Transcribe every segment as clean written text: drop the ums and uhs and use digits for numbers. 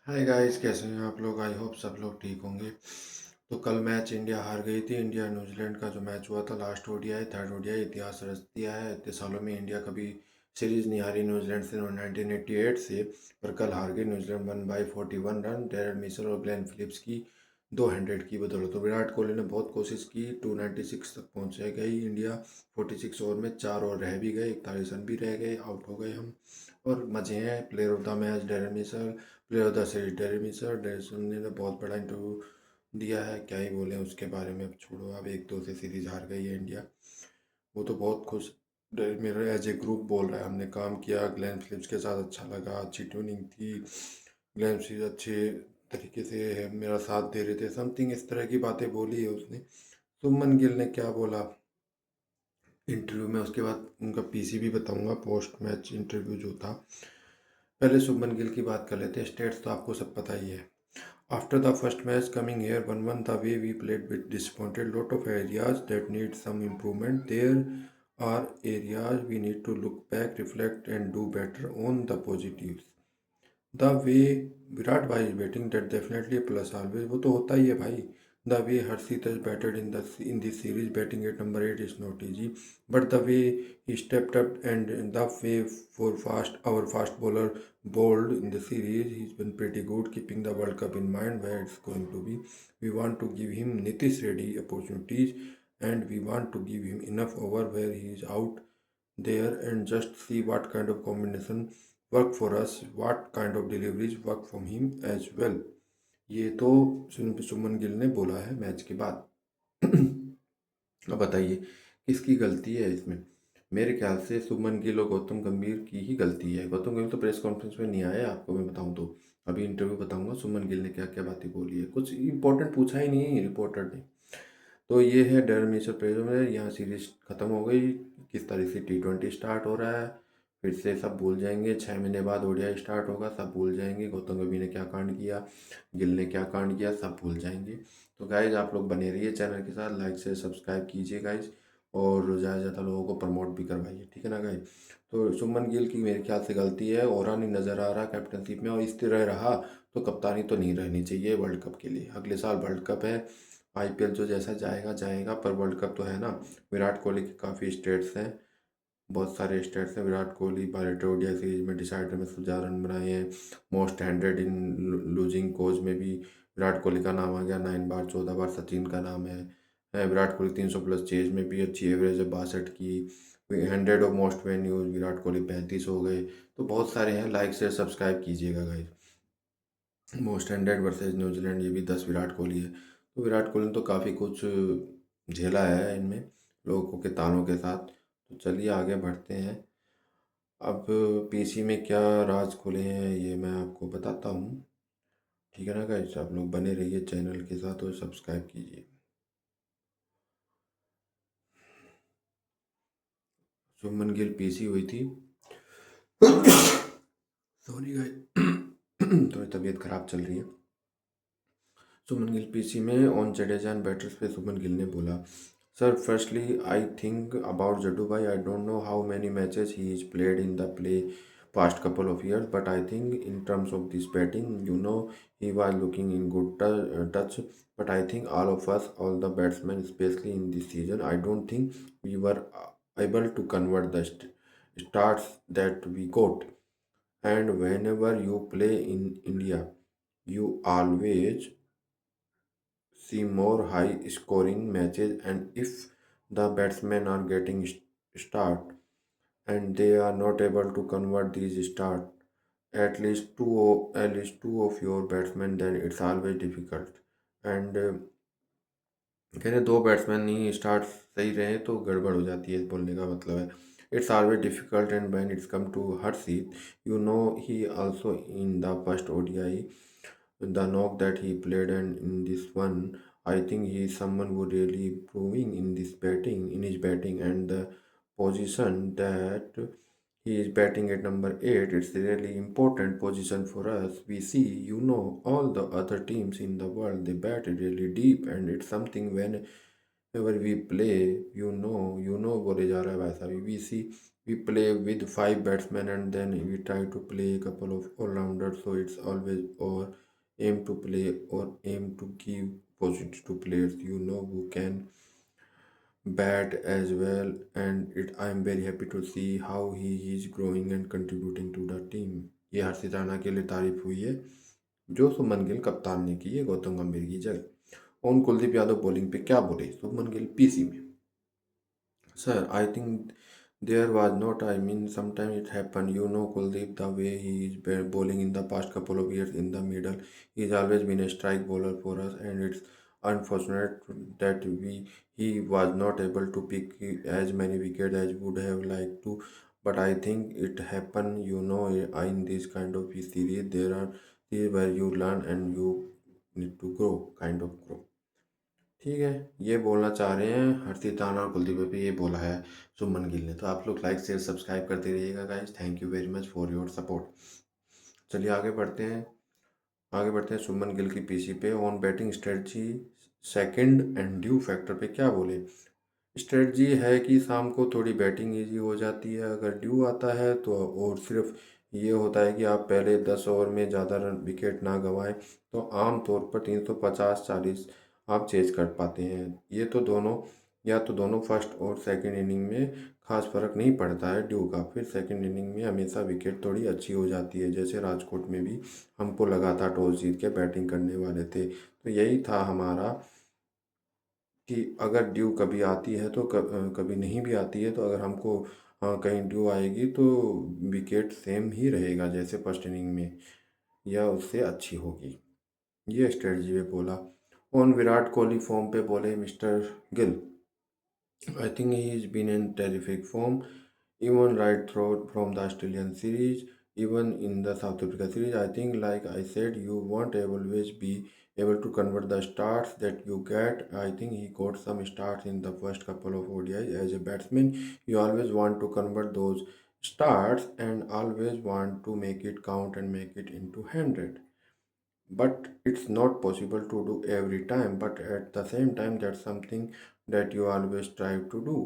Hi guys, कैसे हैं आप लोग। आई होप सब लोग ठीक होंगे। तो कल मैच इंडिया हार गई थी। इंडिया न्यूजीलैंड का जो मैच हुआ था, लास्ट ओडीआई, थर्ड ओडीआई, इतिहास रच दिया है। इतने सालों में इंडिया कभी सीरीज नहीं हारी न्यूजीलैंड से 1988 से। पर कल हार गई न्यूजीलैंड 1/41 रन। डेरल मिचेल और ग्लेन फिलिप्स की 200 की बदौलत। तो विराट कोहली ने बहुत कोशिश की, 296 तक पहुंच गई इंडिया। 46 ओवर में 4 ओवर रह भी गए, 41 रन भी रह गए, आउट हो गए हम। और मजे हैं। Player of the match Daryl Mitchell, player of the series Daryl Mitchell. Daryl ने तो बहुत बड़ा इंटरव्यू दिया है, क्या ही बोले उसके बारे में। अब छोड़ो, अब 1-2 से सीरीज हार गई है इंडिया। वो तो बहुत खुश, मेरे एज ए ग्रुप बोल रहा है, हमने काम किया, ग्लेन फिलिप्स के साथ अच्छा लगा, अच्छी ट्यूनिंग थी, ग्लेन फिलिप्स अच्छे तरीके से मेरा साथ दे रहे थे, समथिंग इस तरह की बातें बोली है उसने। शुभमन गिल ने क्या बोला इंटरव्यू में, उसके बाद उनका पीसी भी बताऊंगा, पोस्ट मैच इंटरव्यू जो था। पहले शुभमन गिल की बात कर लेते हैं। स्टेट्स तो आपको सब पता ही है। After the first match coming here 1-1, the way we played bit disappointed. Lot of areas that need some improvement. There are areas we need to look back, reflect and do better on the positives. The way Virat भाई is batting, that definitely plus always, वो तो होता ही है भाई। The way Harshit has batted in this series, batting at number 8 is not easy, but the way he stepped up and the way for fast our fast bowler bowled in the series, he's been pretty good. Keeping the World Cup in mind where it's going to be, we want to give him Nitish Reddy opportunities, and we want to give him enough over where he is out there and just see what kind of combination work for us, what kind of deliveries work from him as well. ये तो सुमन गिल ने बोला है match के बाद। अब बताइए किसकी गलती है इसमें। मेरे ख्याल से शुभमन गिल और गौतम गंभीर की ही गलती है। गौतम गंभीर तो प्रेस कॉन्फ्रेंस में नहीं आया, आपको मैं बताऊं तो। अभी इंटरव्यू बताऊंगा शुभमन गिल ने क्या क्या बातें बोली है। कुछ इंपॉर्टेंट पूछा ही नहीं रिपोर्टर ने। तो ये है डेरल मिचेल प्रेजो में। यहाँ सीरीज खत्म हो गई। किस तरह से T20 स्टार्ट हो रहा है, फिर से सब भूल जाएंगे। 6 महीने बाद ओडीआई स्टार्ट होगा, सब भूल जाएंगे। गौतम गंभीर ने क्या कांड किया, गिल ने क्या कांड किया, सब भूल जाएंगे। तो गाइज आप लोग बने रहिए चैनल के साथ, लाइक से सब्सक्राइब कीजिए गाइज, और ज़्यादा से ज़्यादा लोगों को प्रमोट भी करवाइए, ठीक है ना गाइज। तो शुभमन गिल की मेरे ख्याल से गलती है, और नहीं नज़र आ रहा कैप्टनशिप में, और इस तरह रहा तो कप्तानी तो नहीं रहनी चाहिए वर्ल्ड कप के लिए। अगले साल वर्ल्ड कप है, आईपीएल जो जैसा जाएगा जाएगा, पर वर्ल्ड कप तो है ना। विराट कोहली के काफ़ी स्टेट्स हैं, बहुत सारे स्टेट्स हैं। विराट कोहली भारत ओडिया सीरीज में डिसाइडर में 100 रन बनाए हैं। Most hundred in losing coach में भी विराट कोहली का नाम आ गया, 9 बार, 14 बार सचिन का नाम है। विराट कोहली 300+ चेज में भी अच्छी एवरेज है, 62 की। 100 of most venues Virat Kohli 35 हो गए। तो बहुत सारे हैं, लाइक से सब्सक्राइब कीजिएगा guys. Most hundred versus New Zealand, ये भी 10 विराट कोहली है। तो विराट कोहली ने तो काफ़ी कुछ झेला है इनमें, लोगों के तानों के साथ। तो चलिए आगे बढ़ते हैं। अब पीसी में क्या राज खुले हैं ये मैं आपको बताता हूँ, ठीक है ना गाइस। आप लोग बने रहिए चैनल के साथ और सब्सक्राइब कीजिए। शुभमन गिल पीसी हुई थी, सॉरी गाइस, थोड़ी तबीयत खराब चल रही है। शुभमन गिल पीसी में ऑन जडेजा एंड बैटर्स पे शुभमन गिल ने बोला, sir firstly I think about Jaddu भाई, I don't know how many matches he is played in the play past couple of years, but I think in terms of this batting, he was looking in good touch. But I think all of us, all the batsmen, especially in this season, I don't think we were able to convert the starts that we got. And whenever you play in India, you always see more high scoring matches, and if the batsmen are getting start and they are not able to convert these start, at least two of your batsmen, then it's always difficult. And कह रहे दो batsman ही start सही रहे तो गड़बड़ हो जाती है, बोलने का मतलब है। It's always difficult and when it's come to Harshit, he also in the first ODI, the knock that he played, and in this one I think he is someone who really improving in his batting, and the position that he is batting at number 8, it's a really important position for us. We see, all the other teams in the world, they bat really deep, and it's something whenever we play, बोले जा रहा है भाई साहब, we see We play with five batsmen and then we try to play a couple of all-rounders. So it's always or aim to play or aim to give position to players who can bat as well. And I'm very happy to see how he is growing and contributing to the team. ये हर्षित राणा के लिए तारीफ हुई है जो शुभमन गिल कप्तान ने की है गौतम गंभीर की जगह। और कुलदीप यादव बॉलिंग पे क्या बोले शुभमन गिल पीसी में। Sir, I think there was not. I mean, sometimes it happened. Kuldeep, the way he is bowling in the past couple of years in the middle, he's always been a strike bowler for us, and it's unfortunate that he was not able to pick as many wickets as would have liked to. But I think it happened. In this kind of series, there are series where you learn and you need to grow, kind of grow. ठीक है, ये बोलना चाह रहे हैं हर्षित राणा और कुलदीप पे, ये बोला है शुभमन गिल ने। तो आप लोग लाइक शेयर सब्सक्राइब करते रहिएगा guys. Thank you very much for your support. चलिए आगे बढ़ते हैं शुभमन गिल की पीसी पे। On batting strategy second and due factor पे क्या बोले। स्ट्रेटजी है कि शाम को थोड़ी बैटिंग इजी हो जाती है अगर ड्यू आता है तो, और सिर्फ ये होता है कि आप पहले 10 ओवर में ज़्यादा रन विकेट ना गंवाएं तो आम तौर पर 350-40 आप चेज कर पाते हैं। ये तो दोनों फर्स्ट और सेकंड इनिंग में खास फर्क नहीं पड़ता है ड्यू का। फिर सेकंड इनिंग में हमेशा विकेट थोड़ी अच्छी हो जाती है, जैसे राजकोट में भी हमको लगा था टॉस जीत के बैटिंग करने वाले थे। तो यही था हमारा कि अगर ड्यू कभी आती है तो कभी नहीं भी आती है, तो अगर हमको कहीं ड्यू आएगी तो विकेट सेम ही रहेगा जैसे फर्स्ट इनिंग में या उससे अच्छी होगी। ये स्ट्रेटजी पे बोला। ऑन विराट कोहली फॉर्म पे बोले mister Gill, I think he is been in terrific form even right through from the Australian series, even in the South Africa series. I think, like I said, you won't always be able to convert the starts that you get. I think he got some starts in the first couple of ODIs as a batsman. You always want to convert those starts and always want to make it count and make it into 100. But it's not possible to do every time. But at the same time, that's something that you always strive to do.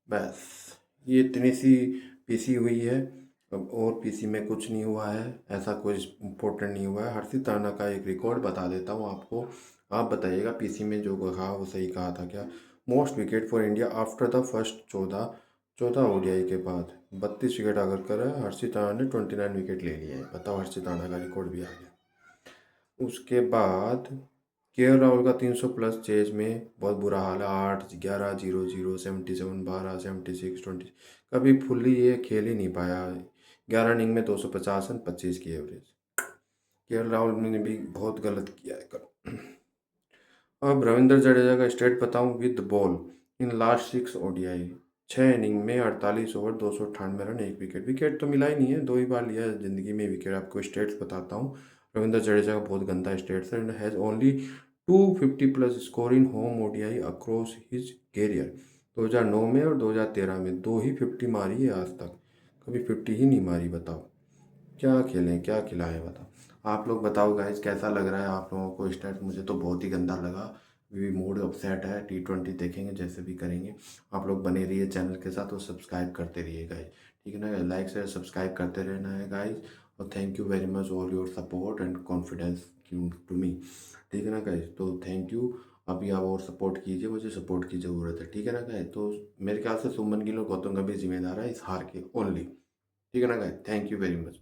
बस ये इतनी सी PC हुई है। अब और PC में कुछ नहीं हुआ है, ऐसा कोई इम्पोर्टेंट नहीं हुआ है। हर्षित राणा का एक रिकॉर्ड बता देता हूँ आपको, आप बताइएगा पीसी में जो कहा वो सही कहा था क्या। Most wicket for India after the first 14 ODI के बाद 32 विकेट अगर करे हर्षित राणा ने 29 विकेट ले लिए हैं। बताओ, हर्षित राणा का रिकॉर्ड भी आ गया। उसके बाद केएल राहुल का 300 प्लस चेज में बहुत बुरा हाल है। 8, 11, 0, 0, 77, 12, 76, 20। कभी फुल्ली ये खेल ही नहीं पाया। 11 इनिंग में 250 रन, 25 की एवरेज। केएल राहुल ने भी बहुत गलत किया है कल। अब रविंद्र जडेजा का स्टेट बताऊं with ball in last 6 ODI. 6 inning में 48 ओवर 298 रन, 1 विकेट। विकेट तो मिला ही नहीं है, 2 ही बार लिया है जिंदगी में विकेट। आपको स्टेट्स बताता हूँ। रविंद्र जडेजा का बहुत गंदा स्टेट्स है and has only 250 plus score in home ODI across his career. 2009 में और 2013 में 2 ही 50 मारी है आज तक, कभी 50 ही नहीं मारी। बताओ क्या खेलें, क्या खिलाएं। बताओ, आप लोग बताओ गाइज कैसा लग रहा है आप लोगों को स्टेट। मुझे तो बहुत ही गंदा लगा। भी मूड अपसेट है। T20 देखेंगे जैसे भी करेंगे। आप लोग बने रहिए चैनल के साथ और सब्सक्राइब करते रहिए गाइज, ठीक है ना। लाइक शेयर सब्सक्राइब करते रहना है गाइज। और thank you very much all your support and confidence to me, ठीक है ना गाइज। तो थैंक यू। अभी आप और सपोर्ट कीजिए, मुझे सपोर्ट की ज़रूरत है, ठीक है ना गाइज। तो मेरे ख्याल से शुभमन गिल और गौतम गंभीर जिम्मेदार है इस हार के ओनली, ठीक है ना guys. Thank you very much.